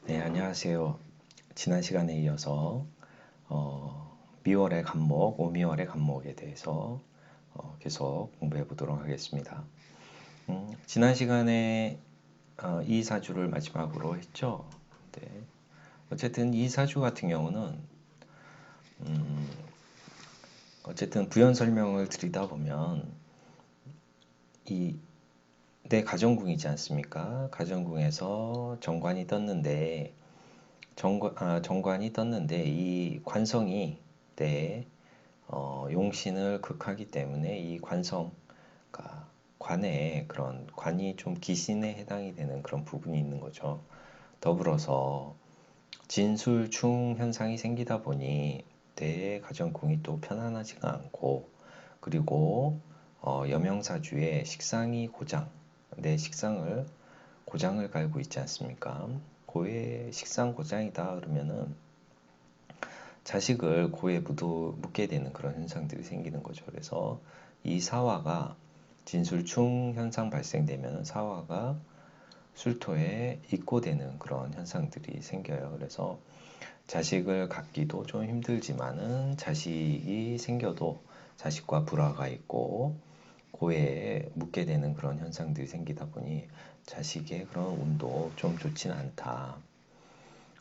네, 안녕하세요. 지난 시간에 이어서 미월의 간목, 오미월의 간목에 대해서 계속 공부해 보도록 하겠습니다. 지난 시간에 이 사주를 마지막으로 했죠. 네. 어쨌든 이 사주 같은 경우는 어쨌든 부연 설명을 드리다 보면 이 내 가정궁이지 않습니까? 가정궁에서 정관이 떴는데 이 관성이 내 용신을 극하기 때문에 이 관성, 그러니까 관에 그런 관이 좀 기신에 해당이 되는 그런 부분이 있는 거죠. 더불어서 진술충 현상이 생기다 보니 내 가정궁이 또 편안하지가 않고, 그리고 여명사주에 식상이 고장, 내 식상을 고장을 갈고 있지 않습니까? 고의 식상 고장이다 그러면은 자식을 고에 묻게 되는 그런 현상들이 생기는 거죠. 그래서 이 사화가 진술충 현상 발생되면 사화가 술토에 입고되는 그런 현상들이 생겨요. 그래서 자식을 갖기도 좀 힘들지만은 자식이 생겨도 자식과 불화가 있고 고에 묻게 되는 그런 현상들이 생기다 보니 자식의 그런 운도 좀 좋지는 않다.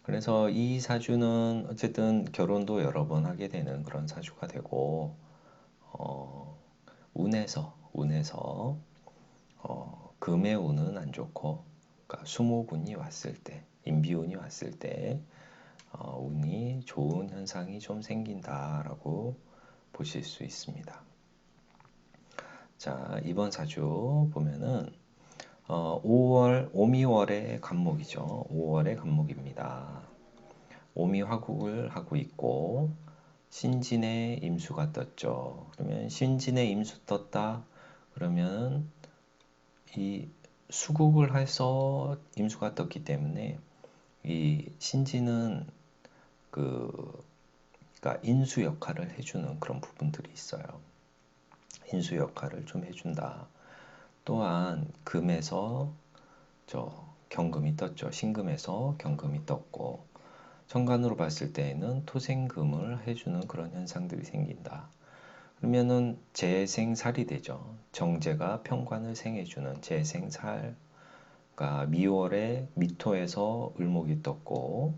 그래서 이 사주는 어쨌든 결혼도 여러 번 하게 되는 그런 사주가 되고, 어, 운에서 금의 운은 안 좋고, 그러니까 수목운이 왔을 때, 인비운이 왔을 때 운이 좋은 현상이 좀 생긴다라고 보실 수 있습니다. 자, 이번 사주 보면은 5미월의 간목이죠. 5월의 간목입니다. 오미화국을 하고 있고 신진의 임수가 떴죠. 그러면 신진의 임수 떴다. 그러면 이 수국을 해서 임수가 떴기 때문에 이 신진은 그러니까 인수 역할을 해주는 그런 부분들이 있어요. 인수 역할을 좀 해준다. 또한 금에서 저 경금이 떴죠. 신금에서 경금이 떴고 천간으로 봤을 때에는 토생금을 해주는 그런 현상들이 생긴다. 그러면은 재생살이 되죠. 정제가 편관을 생해주는 재생살. 그러니까 미월에 미토에서 을목이 떴고,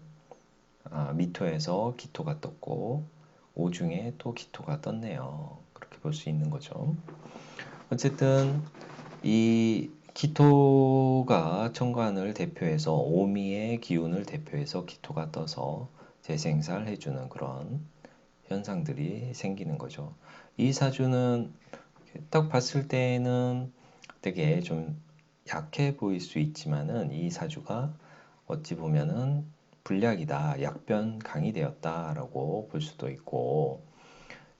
미토에서 기토가 떴고, 오중에 또 기토가 떴네요. 그렇게 볼 수 있는 거죠. 어쨌든 이 기토가 천간을 대표해서 오미의 기운을 대표해서 기토가 떠서 재생살해주는 그런 현상들이 생기는 거죠. 이 사주는 딱 봤을 때는 되게 좀 약해 보일 수 있지만은 이 사주가 어찌 보면은 불약이다, 약변강이 되었다라고 볼 수도 있고,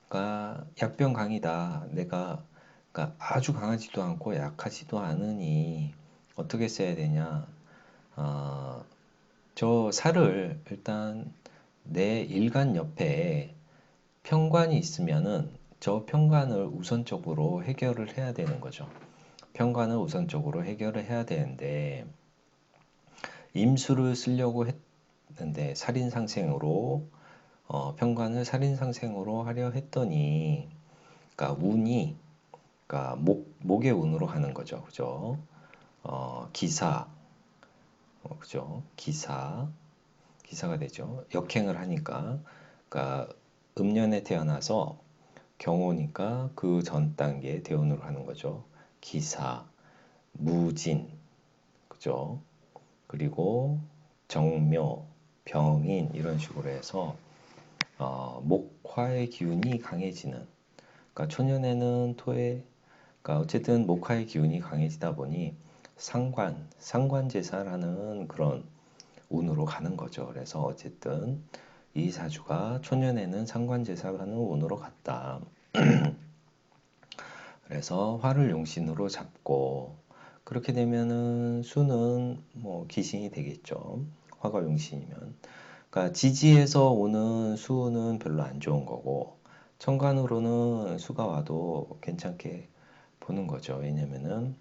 그러니까 약변강이다. 내가 그러니까 아주 강하지도 않고 약하지도 않으니 어떻게 써야 되냐? 저 살을 일단 내 일간 옆에 편관이 있으면은 저 편관을 우선적으로 해결을 해야 되는 거죠. 편관을 우선적으로 해결을 해야 되는데 임수를 쓰려고 했는데 살인상생으로 편관을 살인상생으로 하려 했더니 그러니까 운이 그러니까 목의 운으로 하는 거죠. 그죠? 기사, 그죠? 기사가 되죠. 역행을 하니까, 그러니까 음년에 태어나서 경호니까 그 전 단계에 대운으로 하는 거죠. 기사, 무진, 그죠? 그리고 정묘, 병인 이런 식으로 해서 목화의 기운이 강해지는. 그러니까 초년에는 토의 그러니까 어쨌든 목화의 기운이 강해지다 보니 상관제사라는 그런 운으로 가는 거죠. 그래서 어쨌든 이 사주가 초년에는 상관제사라는 운으로 갔다. 그래서 화를 용신으로 잡고 그렇게 되면은 수는 뭐 기신이 되겠죠. 화가 용신이면. 그러니까 지지에서 오는 수는 별로 안 좋은 거고 천간으로는 수가 와도 괜찮게 보는 거죠. 왜냐면은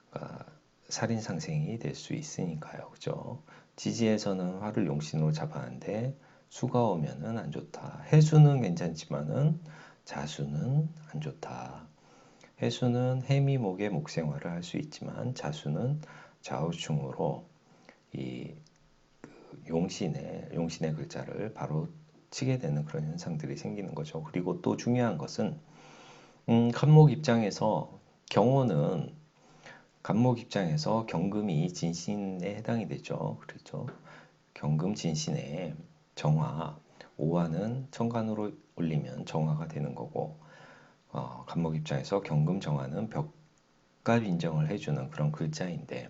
그러니까 살인상생이 될 수 있으니까요. 그죠? 지지에서는 화를 용신으로 잡았는데 수가 오면은 안 좋다. 해수는 괜찮지만은 자수는 안 좋다. 해수는 해미목의 목생활을 할 수 있지만 자수는 좌우충으로 이 용신의 글자를 바로 치게 되는 그런 현상들이 생기는 거죠. 그리고 또 중요한 것은 간목 입장에서 경호는 간목 입장에서 경금이 진신에 해당이 되죠. 그렇죠. 경금 진신에 정화, 오화는 천간으로 올리면 정화가 되는 거고 간목 입장에서 경금 정화는 벽갑 인정을 해주는 그런 글자인데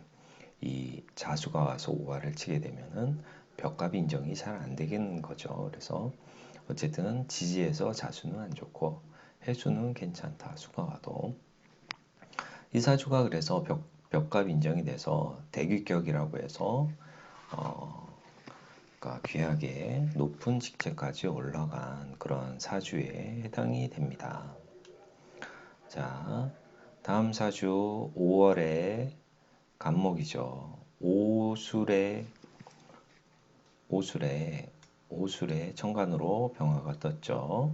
이 자수가 와서 오화를 치게 되면은 벽갑 인정이 잘 안 되겠는 거죠. 그래서 어쨌든 지지에서 자수는 안 좋고 해수는 괜찮다. 수가 와도 이 사주가 그래서 벽갑 인정이 돼서 대귀격이라고 해서 그러니까 귀하게 높은 직제까지 올라간 그런 사주에 해당이 됩니다. 자, 다음 사주 5월에 간목이죠. 오술에 천간으로 병화가 떴죠.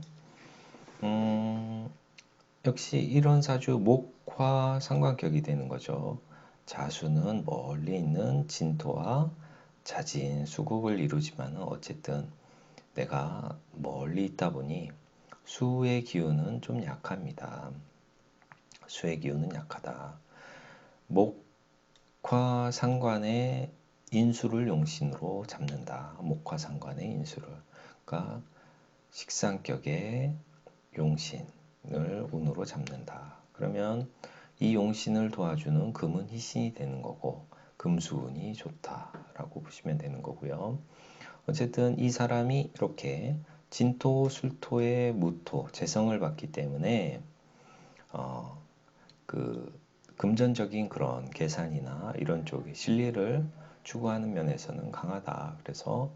역시 이런 사주 목화 상관격이 되는 거죠. 자수는 멀리 있는 진토와 자진 수국을 이루지만 어쨌든 내가 멀리 있다 보니 수의 기운은 좀 약합니다. 수의 기운은 약하다. 목화 상관의 인수를 용신으로 잡는다. 목화 상관의 인수를. 그러니까 식상격의 용신을 운으로 잡는다. 그러면 이 용신을 도와주는 금은 희신이 되는 거고 금수운이 좋다라고 보시면 되는 거고요. 어쨌든 이 사람이 이렇게 진토, 술토의 무토, 재성을 받기 때문에 그 금전적인 그런 계산이나 이런 쪽의 실리를 추구하는 면에서는 강하다. 그래서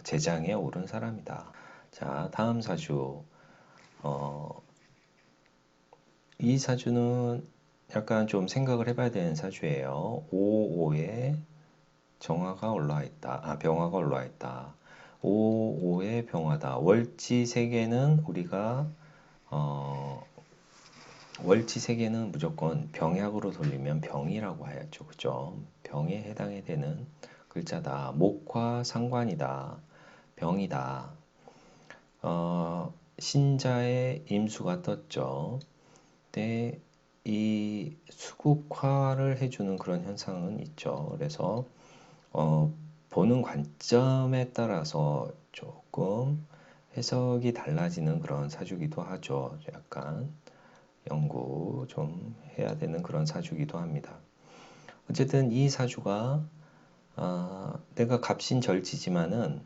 재장에 오른 사람이다. 자, 다음 사주. 이 사주는 약간 좀 생각을 해봐야 되는 사주예요. 5에 정화가 올라와 있다. 병화가 올라와 있다. 5에 병화다. 월지 세계는 우리가 월지 세계는 무조건 병약으로 돌리면 병이라고 해야죠. 그죠? 병에 해당이 되는 글자다. 목화 상관이다. 병이다. 신자의 임수가 떴죠. 근데 이 수국화를 해주는 그런 현상은 있죠. 그래서 보는 관점에 따라서 조금 해석이 달라지는 그런 사주기도 하죠. 약간 연구 좀 해야 되는 그런 사주기도 합니다. 어쨌든 이 사주가 내가 갑신절지지만은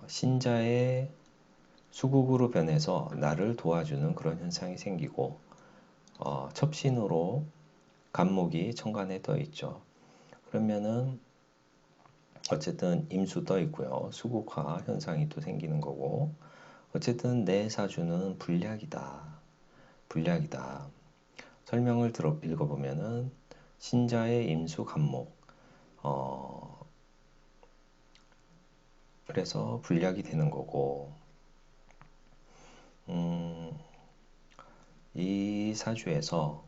신자의 수국으로 변해서 나를 도와주는 그런 현상이 생기고 첩신으로 간목이 천간에 떠 있죠. 그러면은 어쨌든 임수 떠 있고요. 수국화 현상이 또 생기는 거고 어쨌든 내 사주는 불약이다. 설명을 읽어보면은 신자의 임수 간목 그래서 불약이 되는 거고 이 사주에서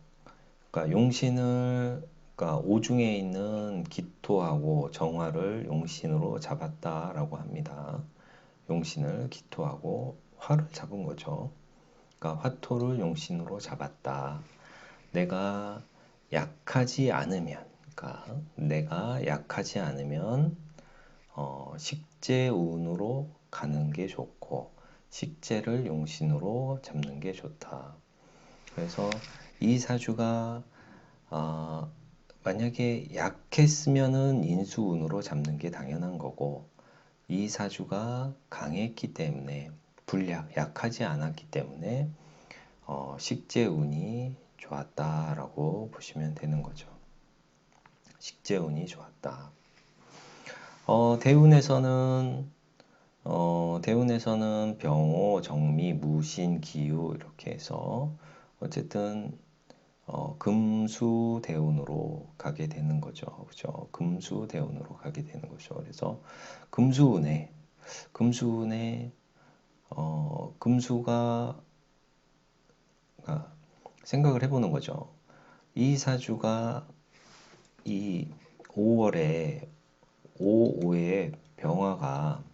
그러니까 용신을 그러니까 오중에 있는 기토하고 정화를 용신으로 잡았다라고 합니다. 용신을 기토하고 화를 잡은 거죠. 그러니까 화토를 용신으로 잡았다. 내가 약하지 않으면, 식재운으로 가는 게 좋고 식재를 용신으로 잡는 게 좋다. 그래서 이 사주가 만약에 약했으면은 인수운으로 잡는 게 당연한 거고 이 사주가 강했기 때문에 약하지 않았기 때문에 식재운이 좋았다라고 보시면 되는 거죠. 식재운이 좋았다. 대운에서는 병호, 정미, 무신, 기유 이렇게 해서 어쨌든 금수대운으로 가게 되는 거죠. 그죠? 금수대운으로 가게 되는 거죠. 그래서 금수운에 금수가 생각을 해보는 거죠. 이 사주가 이 5월에 5의 병화가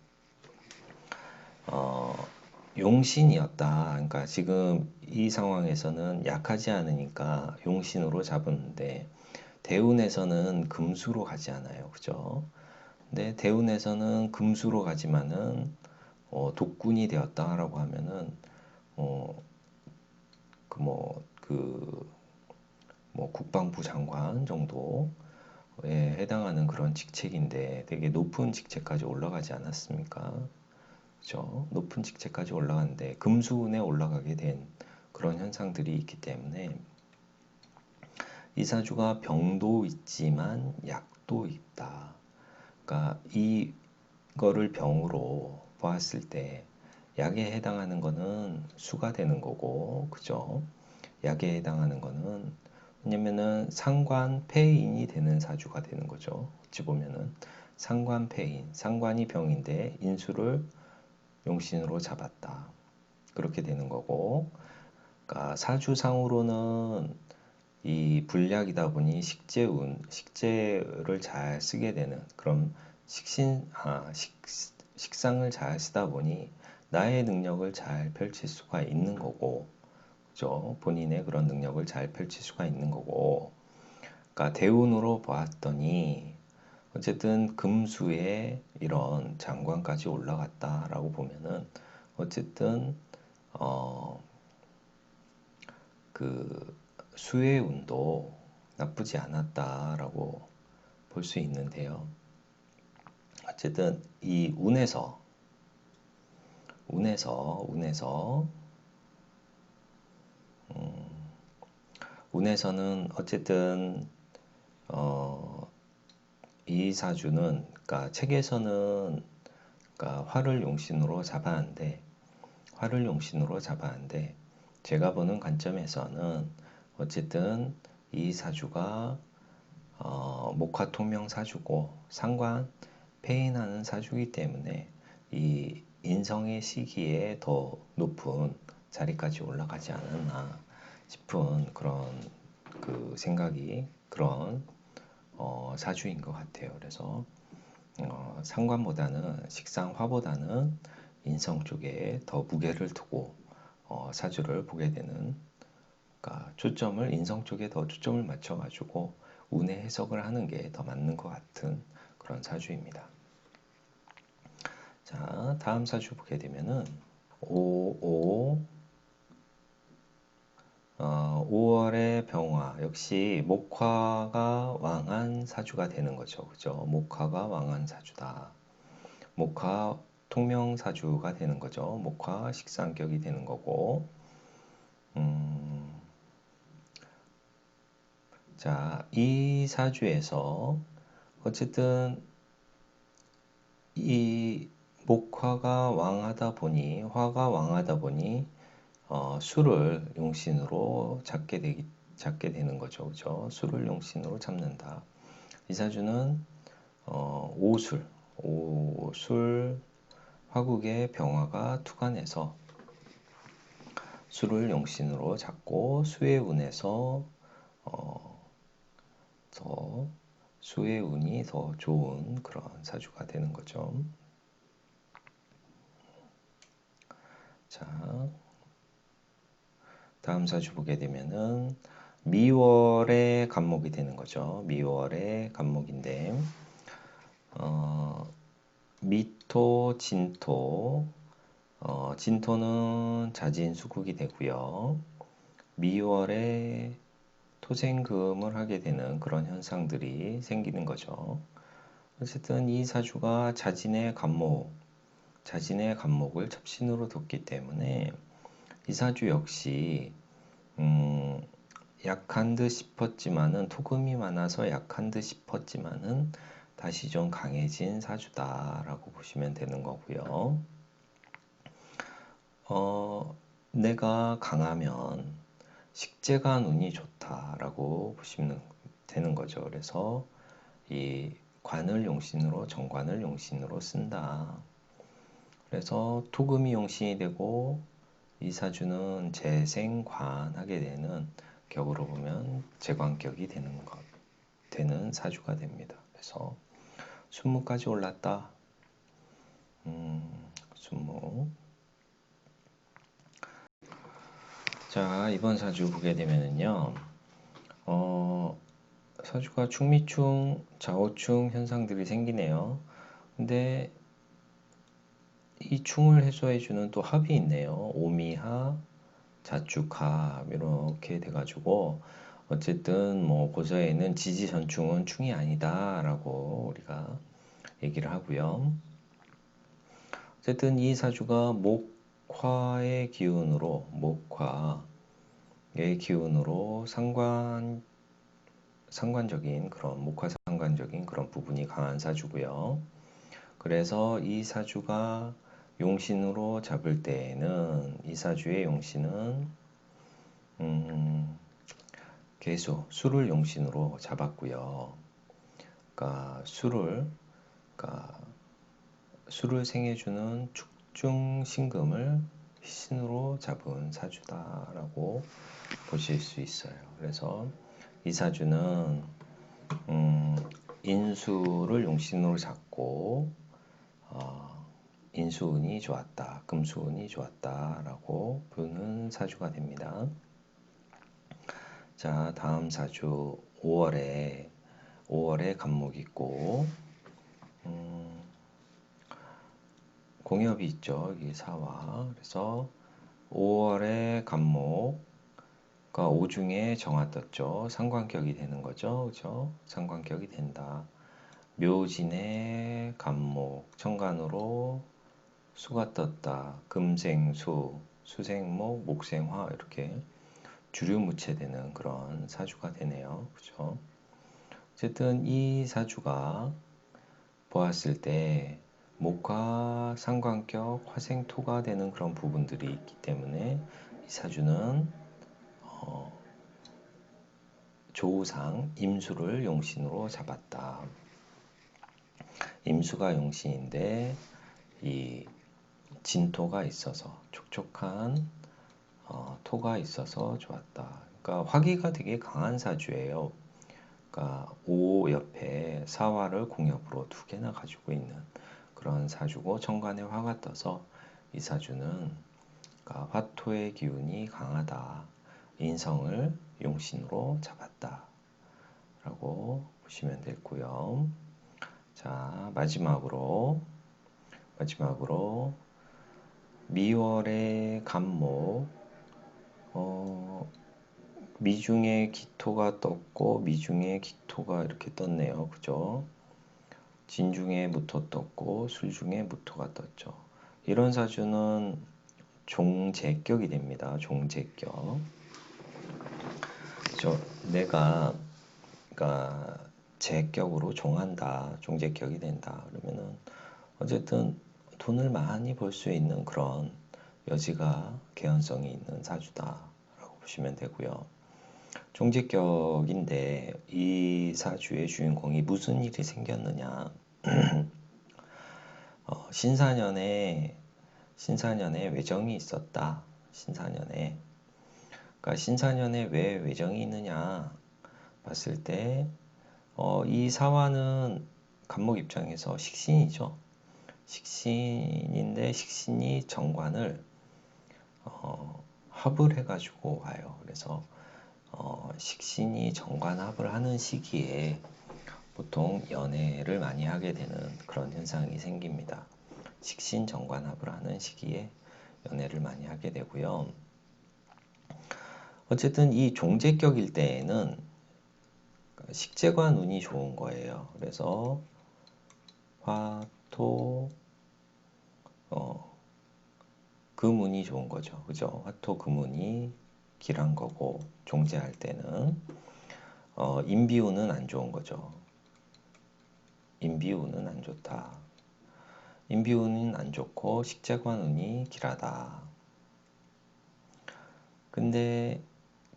용신이었다. 그러니까 지금 이 상황에서는 약하지 않으니까 용신으로 잡았는데 대운에서는 금수로 가지 않아요. 그죠? 근데 대운에서는 금수로 가지만은 독군이 되었다라고 하면은 국방부 장관 정도에 해당하는 그런 직책인데 되게 높은 직책까지 올라가지 않았습니까? 그죠? 높은 직책까지 올라갔는데 금수운에 올라가게 된 그런 현상들이 있기 때문에 이 사주가 병도 있지만 약도 있다. 그러니까 이거를 병으로 보았을 때 약에 해당하는 거는 수가 되는 거고, 그죠? 약에 해당하는 거는 왜냐면은 상관폐인이 되는 사주가 되는 거죠. 어찌 보면은 상관폐인, 상관이 병인데 인수를 용신으로 잡았다. 그렇게 되는 거고, 그러니까 사주상으로는 이 불약이다 보니 식재를 잘 쓰게 되는 그런 식상을 잘 쓰다 보니 나의 능력을 잘 펼칠 수가 있는 거고, 그죠? 본인의 그런 능력을 잘 펼칠 수가 있는 거고, 그러니까 대운으로 보았더니 어쨌든 금수에 이런 장관까지 올라갔다라고 보면은 어쨌든 그 수의 운도 나쁘지 않았다라고 볼 수 있는데요. 어쨌든 이 운에서는 어쨌든 이 사주는 그러니까 책에서는 그러니까 화를 용신으로 잡았는데 제가 보는 관점에서는 어쨌든 이 사주가 목화통명 사주고 상관 폐인하는 사주이기 때문에 이 인성의 시기에 더 높은 자리까지 올라가지 않았나 싶은 그런 그 생각이 그런 사주인 것 같아요. 그래서 상관보다는 식상화보다는 인성 쪽에 더 무게를 두고 사주를 보게 되는, 그러니까 인성 쪽에 더 초점을 맞춰가지고 운의 해석을 하는 게 더 맞는 것 같은 그런 사주입니다. 자, 다음 사주 보게 되면은 5월의 병화 역시 목화가 왕한 사주가 되는 거죠. 그죠? 목화가 왕한 사주다. 목화 통명사주가 되는 거죠. 목화 식상격이 되는 거고, 자, 이 사주에서 어쨌든 이 화가 왕하다 보니 수를 용신으로 잡게 되는 거죠. 그죠? 수를 용신으로 잡는다. 이 사주는 오술 화국의 병화가 투간해서 수를 용신으로 잡고 수의 운에서 더 수의 운이 더 좋은 그런 사주가 되는 거죠. 자, 다음 사주 보게 되면은 미월의 간목이 되는 거죠. 미월의 간목인데 미토, 진토, 진토는 자진수국이 되고요. 미월에 토생금을 하게 되는 그런 현상들이 생기는 거죠. 어쨌든 이 사주가 자진의 간목을 접신으로 뒀기 때문에 이 사주 역시 약한 듯 싶었지만은 토금이 많아서 약한 듯 싶었지만은 다시 좀 강해진 사주다라고 보시면 되는 거고요. 내가 강하면 식재간 운이 좋다라고 보시면 되는 거죠. 그래서 이 관을 용신으로 정관을 용신으로 쓴다. 그래서 토금이 용신이 되고 이 사주는 재생관하게 되는 격으로 보면 재관격이 되는 사주가 됩니다. 그래서 순무까지 올랐다. 순무. 자, 이번 사주 보게 되면은요, 사주가 충미충, 좌우충 현상들이 생기네요. 근데 이 충을 해소해주는 또 합이 있네요. 오미하, 자축합 이렇게 돼가지고 어쨌든 뭐 고서에는 지지전충은 충이 아니다라고 우리가 얘기를 하고요. 어쨌든 이 사주가 목화의 기운으로 상관적인 그런 목화 상관적인 그런 부분이 강한 사주고요. 그래서 이 사주가 용신으로 잡을 때에는 이 사주의 용신은 계수, 수를 용신으로 잡았고요. 그러니까 수를 생해주는 축중신금을 신으로 잡은 사주다라고 보실 수 있어요. 그래서 이 사주는 인수를 용신으로 잡고 인수운이 좋았다, 금수운이 좋았다라고 보는 사주가 됩니다. 자, 다음 사주 5월에 간목이 있고 공엽이 있죠. 여기 사화. 그래서 5월에 간목, 그러니까 오중에 정화 떴죠. 상관격이 되는 거죠. 그죠? 상관격이 된다. 묘진에 간목, 천간으로 수가 떴다. 금생수, 수생목, 목생화 이렇게 주류무체되는 그런 사주가 되네요. 그죠? 어쨌든 이 사주가 보았을 때 목화 상관격 화생토가 되는 그런 부분들이 있기 때문에 이 사주는 조우상 임수를 용신으로 잡았다. 임수가 용신인데 이 진토가 있어서 촉촉한 토가 있어서 좋았다. 그러니까 화기가 되게 강한 사주예요. 그러니까 오 옆에 사화를 공엽으로 두 개나 가지고 있는 그런 사주고 천간에 화가 떠서 이 사주는 그러니까 화토의 기운이 강하다. 인성을 용신으로 잡았다. 라고 보시면 되고요. 자, 마지막으로 미월의 간목 미중에 기토가 떴고 미중에 기토가 이렇게 떴네요. 그죠? 진중에 무토 떴고 술중에 무토가 떴죠. 이런 사주는 종제격이 됩니다. 종제격. 내가 그러니까 제격으로 종한다. 종제격이 된다. 그러면은 어쨌든 돈을 많이 벌 수 있는 그런 여지가 개연성이 있는 사주다라고 보시면 되고요. 종제격인데 이 사주의 주인공이 무슨 일이 생겼느냐? 신사년에 외정이 있었다. 신사년에. 그러니까 신사년에 왜 외정이 있느냐 봤을 때 이 사화는 간목 입장에서 식신이죠. 식신인데 식신이 정관을 합을 해가지고 와요. 그래서 식신이 정관합을 하는 시기에 보통 연애를 많이 하게 되는 그런 현상이 생깁니다. 식신 정관합을 하는 시기에 연애를 많이 하게 되고요. 어쨌든 이 종제격일 때에는 식재관 운이 좋은 거예요. 그래서 화토 금운이 좋은 거죠. 그죠? 화토 금운이 길한 거고 종제할 때는 인비운은 안 좋은 거죠. 인비운은 안 좋다. 인비운은 안 좋고 식재관운이 길하다. 근데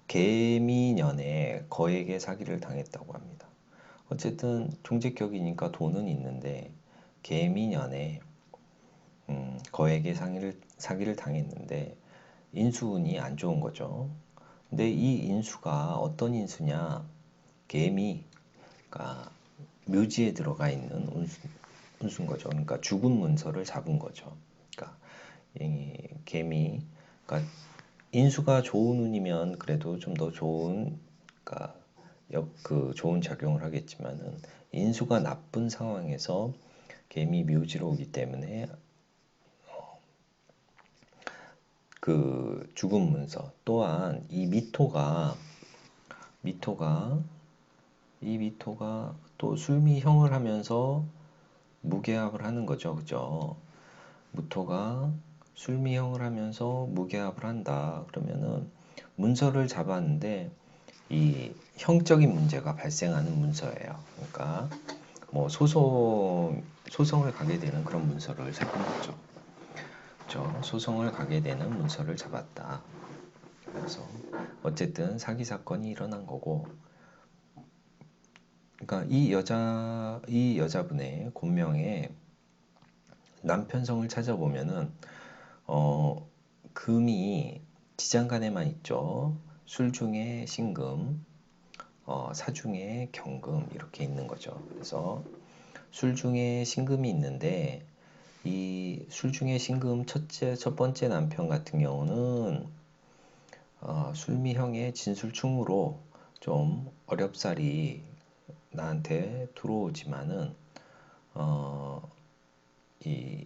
개미년에 거액의 사기를 당했다고 합니다. 어쨌든 종직격이니까 돈은 있는데 개미년에 거액의 사기를 당했는데 인수운이 안 좋은 거죠. 근데 이 인수가 어떤 인수냐? 개미가 묘지에 들어가 있는 운수인 거죠. 그러니까 죽은 문서를 잡은 거죠. 그러니까 이 개미, 그러니까 인수가 좋은 운이면 그래도 좀 더 좋은, 그러니까 그 좋은 작용을 하겠지만은 인수가 나쁜 상황에서 개미 묘지로 오기 때문에 그 죽은 문서 또한 이 미토가 또 술미형을 하면서 무게합을 하는 거죠. 그죠? 무토가 술미형을 하면서 무게합을 한다. 그러면은 문서를 잡았는데 이 형적인 문제가 발생하는 문서예요. 그러니까 뭐 소송을 가게 되는 그런 문서를 잡은 거죠. 그렇죠? 소송을 가게 되는 문서를 잡았다. 그래서 어쨌든 사기 사건이 일어난 거고, 그러니까 이 여자분의 본명에 남편성을 찾아보면은 금이 지장간에만 있죠. 술중에 신금, 사중에 경금 이렇게 있는 거죠. 그래서 술중에 신금이 있는데 이 술중에 신금 첫 번째 남편 같은 경우는 술미형의 진술충으로 좀 어렵사리 나한테 들어오지만은 이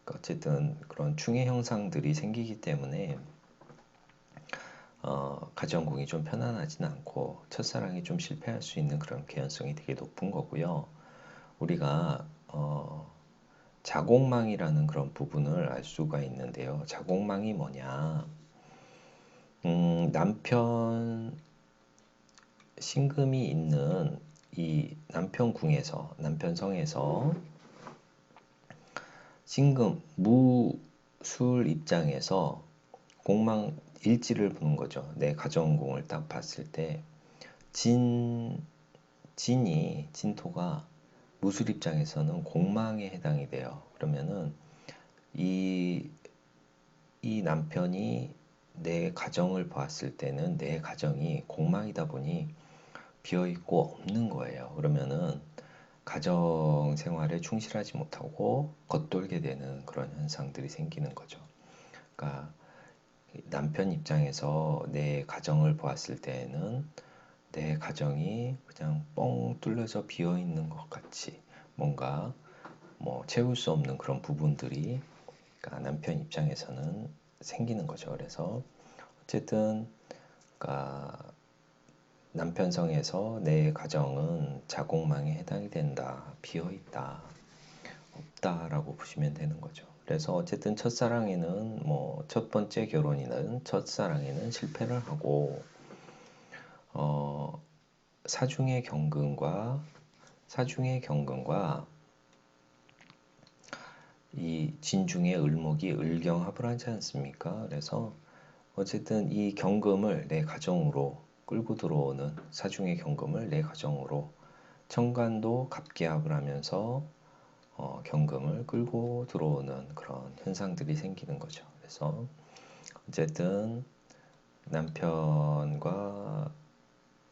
어쨌든 그런 충의 형상들이 생기기 때문에 가정궁이 좀 편안하진 않고 첫사랑이 좀 실패할 수 있는 그런 개연성이 되게 높은 거고요. 우리가 자곡망이라는 그런 부분을 알 수가 있는데요. 자곡망이 뭐냐? 남편 신금이 있는 이 남편성에서 신금 무술 입장에서 공망 일지를 보는 거죠. 내 가정궁을 딱 봤을 때 진토가 무술 입장에서는 공망에 해당이 돼요. 그러면은 이 남편이 내 가정을 보았을 때는 내 가정이 공망이다 보니 비어있고 없는 거예요. 그러면은 가정 생활에 충실하지 못하고 겉돌게 되는 그런 현상들이 생기는 거죠. 그러니까 남편 입장에서 내 가정을 보았을 때에는 내 가정이 그냥 뻥 뚫려서 비어 있는 것 같이 뭔가 뭐 채울 수 없는 그런 부분들이 그러니까 남편 입장에서는 생기는 거죠. 그래서 어쨌든 그러니까 남편성에서 내 가정은 자곡망에 해당이 된다, 비어 있다, 없다라고 보시면 되는 거죠. 그래서 어쨌든 첫사랑에는 뭐 첫 번째 결혼이든 첫사랑에는 실패를 하고 사중의 경근과 이 진중의 을목이 을경합을 하지 않습니까? 그래서 어쨌든 이 경금을 내 가정으로 끌고 들어오는 사중의 경금을 내 가정으로 천간도 갑기합을 하면서 경금을 끌고 들어오는 그런 현상들이 생기는 거죠. 그래서 어쨌든 남편과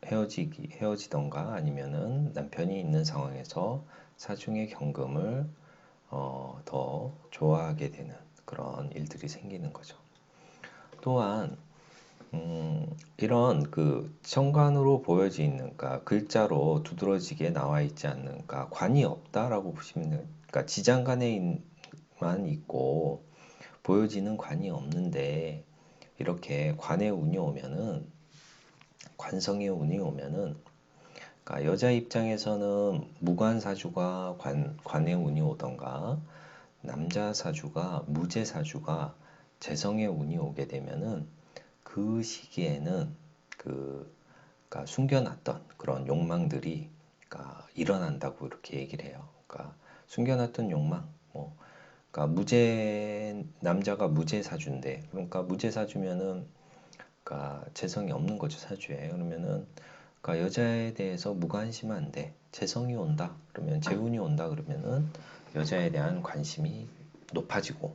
헤어지던가 아니면은 남편이 있는 상황에서 사중의 경금을 더 좋아하게 되는 그런 일들이 생기는 거죠. 또한 이런 그 천간으로 보여지는 그러니까 글자로 두드러지게 나와 있지 않는 그러니까 관이 없다라고 보시면 돼요. 그러니까 지장간에만 있고 보여지는 관이 없는데 이렇게 관의 운이 오면은 관성의 운이 오면은 그러니까 여자 입장에서는 무관사주가 관의 운이 오던가 남자 사주가 무제사주가 재성의 운이 오게 되면은 그 시기에는 그러니까 숨겨놨던 그런 욕망들이 그러니까 일어난다고 이렇게 얘기를 해요. 그러니까 숨겨놨던 욕망, 뭐, 그러니까 남자가 무제사주인데, 그러니까 무제사주면은 그러니까 재성이 없는 거죠, 사주에. 그러면은 그러니까 여자에 대해서 무관심한 데 재성이 온다 그러면, 재운이 온다 그러면은 여자에 대한 관심이 높아지고,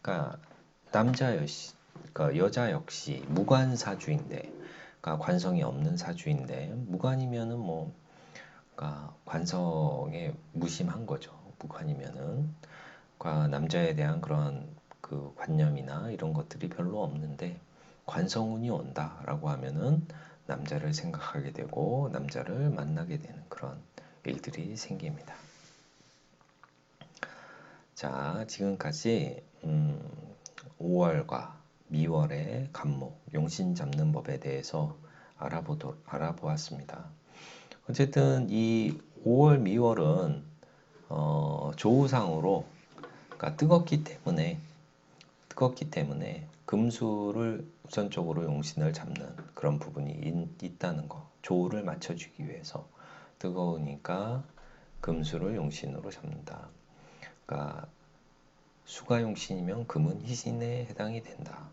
그러니까 그러니까 여자 역시 무관 사주인데, 그러니까 관성이 없는 사주인데, 무관이면은 뭐 그러니까 관성에 무심한 거죠. 무관이면은 그러니까 남자에 대한 그런 그 관념이나 이런 것들이 별로 없는데, 관성운이 온다라고 하면은 남자를 생각하게 되고 남자를 만나게 되는 그런 일들이 생깁니다. 자, 지금까지 5월과 미월의 간목, 용신 잡는 법에 대해서 알아보았습니다. 어쨌든 이 5월, 미월은 조우상으로, 그러니까 뜨겁기 때문에 금수를 우선적으로 용신을 잡는 그런 부분이 있다는 거. 조우를 맞춰주기 위해서 뜨거우니까 금수를 용신으로 잡는다. 그러니까 수가 용신이면 금은 희신에 해당이 된다.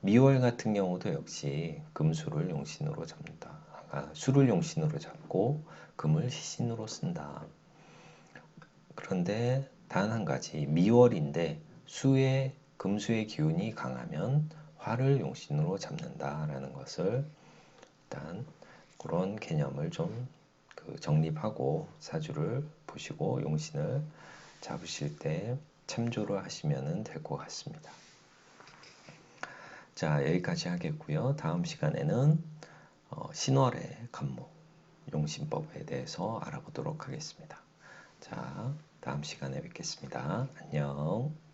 미월 같은 경우도 역시 금수를 용신으로 잡는다. 수를 용신으로 잡고 금을 희신으로 쓴다. 그런데 단 한 가지, 미월인데 금수의 기운이 강하면 화를 용신으로 잡는다라는 것을, 일단 그런 개념을 좀 정립하고 사주를 보시고 용신을 잡으실 때 참조를 하시면 될 것 같습니다. 자, 여기까지 하겠고요. 다음 시간에는 신월의 간목, 용신법에 대해서 알아보도록 하겠습니다. 자, 다음 시간에 뵙겠습니다. 안녕.